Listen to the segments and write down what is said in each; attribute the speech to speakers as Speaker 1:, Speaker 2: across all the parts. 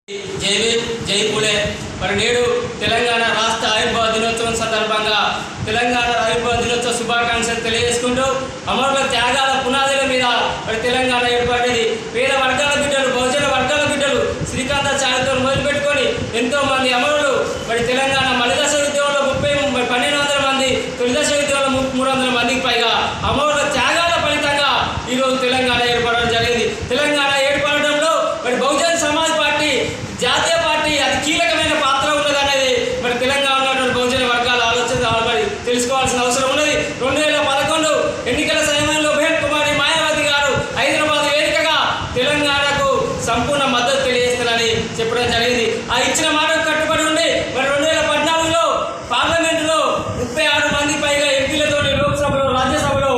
Speaker 1: జై భీమ్ జై పూలే. మరి నేడు తెలంగాణ రాష్ట్ర ఆవిర్భావ దినోత్సవం సందర్భంగా తెలంగాణ ఆవిర్భావ దినోత్సవ శుభాకాంక్షలు తెలియజేసుకుంటూ అమరుల త్యాగాల పునాదుల మీద మరి తెలంగాణ ఏర్పడింది. పేద వర్గాల బిడ్డలు, బహుజన వర్గాల బిడ్డలు శ్రీకాంతాచార్యతో మొదలుపెట్టుకొని ఎంతోమంది అమరులు మరి తెలంగాణ మలిదశ ఉద్యమంలో 1200 మంది, తొలిదశ ఉద్యమంలో 300 మందికి పైగా అమరుల త్యాగాల ఫలితంగా ఈరోజు తెలంగాణ ఏర్పడడం జరిగింది. తెలంగాణ ఏర్పడడంలో మరి బహుజన సమాజ్ పార్టీ జాతీయ పార్టీ అతి కీలకమైన పాత్ర ఉన్నదనేది మరి తెలంగాణలో బహుజన వర్గాల ఆలోచన మరి తెలుసుకోవాల్సిన అవసరం ఉన్నది. 2011 ఎన్నికల సమయంలో బెహన్ కుమారి మాయావతి గారు హైదరాబాద్ వేదికగా తెలంగాణకు సంపూర్ణ మద్దతు తెలియజేస్తారని చెప్పడం జరిగింది. ఆ ఇచ్చిన మాటకు కట్టుబడి ఉండి మరి 2014లో పార్లమెంటులో 36 మంది పైగా ఎంపీలతో లోక్సభలో, రాజ్యసభలో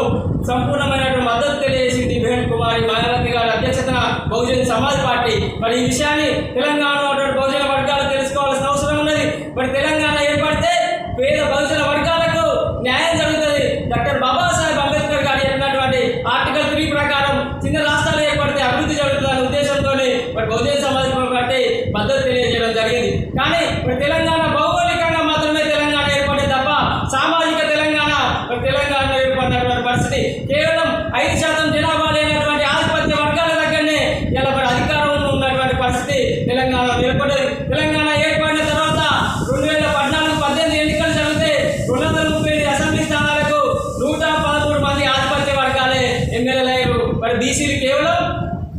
Speaker 1: సంపూర్ణమైనటువంటి మద్దతు తెలియజేసింది బెహన్ కుమారి మాయావతి గారి అధ్యక్షతన బహుజన సమాజ్ పార్టీ. మరి ఈ విషయాన్ని తెలంగాణలో బహుజన వర్గాలు తెలుసుకోవాల్సిన అవసరం ఉన్నది. మరి తెలంగాణ ఏర్పడితే పేద బహుజన వర్గాలకు న్యాయం జరుగుతుంది. డాక్టర్ బాబాసాహెబ్ అంబేద్కర్ గారు చెప్పినటువంటి ఆర్టికల్ 3 ప్రకారం చిన్న రాష్ట్రాలు ఏర్పడితే అభివృద్ధి జరుగుతుందనే ఉద్దేశంతో మరి బహుజన సమాజ్ పార్టీ మద్దతు తెలియజేయడం జరిగింది. కానీ మరి తెలంగాణ భౌగోళికంగా మాత్రమే తెలంగాణ ఏర్పడే తప్ప సామాజిక తెలంగాణ మరి తెలంగాణ ఏర్పడినటువంటి పరిస్థితి కేవలం 5% జనాభా లేనటువంటి ఆధిపత్య వర్గాల దగ్గరనే ఇలా మరి అధికారంలో ఉన్నటువంటి పరిస్థితి తెలంగాణ ఏర్పడేది. తెలంగాణ ఏర్పడిన తర్వాత 2014-18 ఎన్నికలు జరిగితే 237 అసెంబ్లీ స్థానాలకు 113 మంది ఆధిపత్య వర్గాలే ఎమ్మెల్యేలు అయ్యారు. మరి బీసీలు కేవలం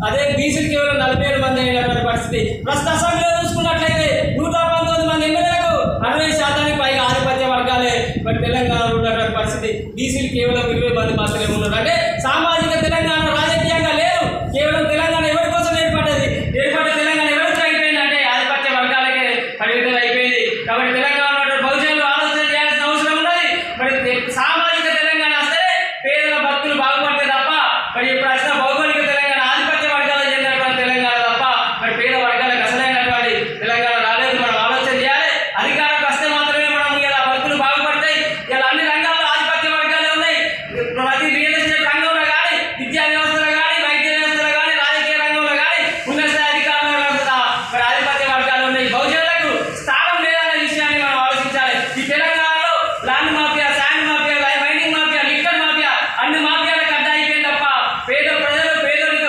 Speaker 1: 47 మంది అయినటువంటి పరిస్థితి. ప్రస్తుత అసెంబ్లీలో చూసుకున్నట్లయితే 119 మంది ఎమ్మెల్యేలకు 60% పైగా ఆధిపత్య వర్గాలే మరి తెలంగాణలో ఉన్నటువంటి పరిస్థితి. బీసీలు కేవలం 20 మంది మాత్రమే ఉన్నారు. అంటే సామాజిక తెలంగాణ రాజకీయంగా లేదు. కేవలం తెలంగాణ ఎవరి కోసం ఏర్పడ్డది? ఏర్పడ్డ తెలంగాణ ఎవరికి అయిపోయింది అంటే ఆధిపత్య వర్గాలకే పరిమితం అయిపోయింది. కాబట్టి తెలంగాణలో బహుజనులు ఆలోచన చేయాల్సిన అవసరం ఉన్నది. మరి సామాజిక తెలంగాణ వస్తే పేదల భక్తులు బాగుపడితే తప్ప మరి ఇప్పుడు అసలు భౌగోళిక తెలంగాణ ఆధిపత్య వర్గాలకు చెందినటువంటి తెలంగాణ తప్ప మరి పేద వర్గాలకు అసలైనటువంటి తెలంగాణ రాలేదు. మనం ఆలోచన చేయాలి. అధికారంకి వస్తే మాత్రమే మనం ఇలా భక్తులు బాగుపడతాయి. ఇలా అన్ని రంగాల్లో ఆధిపత్య వర్గాలే ఉన్నాయి. ప్రతి రియల్ ఎస్టేట్ రంగంలో కానీ, విద్యా వ్యవస్థలో కానీ, వైద్య వ్యవస్థలో కానీ, రాజకీయ రంగంలో కానీ, ఉన్నత స్థాయి అధికారంలో కూడా మరి ఆధిపత్య వర్గాలు ఉన్నాయి. బహుజనులకు స్థానం లేదనే విషయాన్ని మనం ఆలోచించాలి. ఈ తెలంగాణలో land mafia, sand mafia, mining mafia, liquor mafia అన్ని మాఫియాలకు అడ్డా అయిపోయింది తప్ప పేద ప్రజలు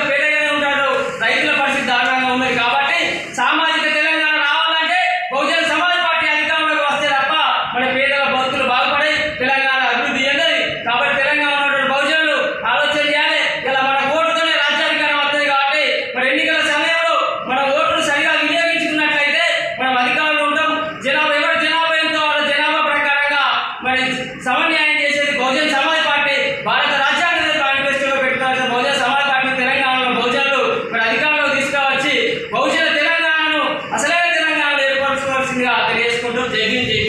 Speaker 1: పేదగానే ఉంటారు. రైతుల పరిస్థితి దారుణంగా ఉన్నది. కాబట్టి సామాజిక తెలంగాణ రావాలంటే బహుజన సమాజ్ పార్టీ అధికారంలోకి వస్తే తప్ప మన పేదల భక్తులు బాగుపడి తెలంగాణ అభివృద్ధి చెందది. కాబట్టి తెలంగాణలో బహుజనులు ఆలోచన చేయాలి. ఇలా మన ఓటుతోనే రాజ్యాధికారం వస్తుంది. కాబట్టి మరి ఎన్నికల సమయంలో మన ఓటును సరిగా వినియోగించుకున్నట్లయితే మనం అధికారంలో ఉంటాం. ఎవరి జనాభా ఎంతో వాళ్ళ జనాభా ప్రకారంగా మరి సమన్యాయం చేసేది బహుజన సమాజ్ పార్టీ. భారత రాజ్యాంగ మేనిఫెస్టోలో పెట్టుకోవాల్సిన బహుజన సమాజ్ పార్టీ తెలంగాణలో బహుజనులు మరి అధికారంలో తీసుకువచ్చి బహుజన తెలంగాణను అసలైన తెలంగాణలో ఏర్పరచుకోవాల్సిందిగా తెలియజేసుకుంటూ జై భీమ్ జై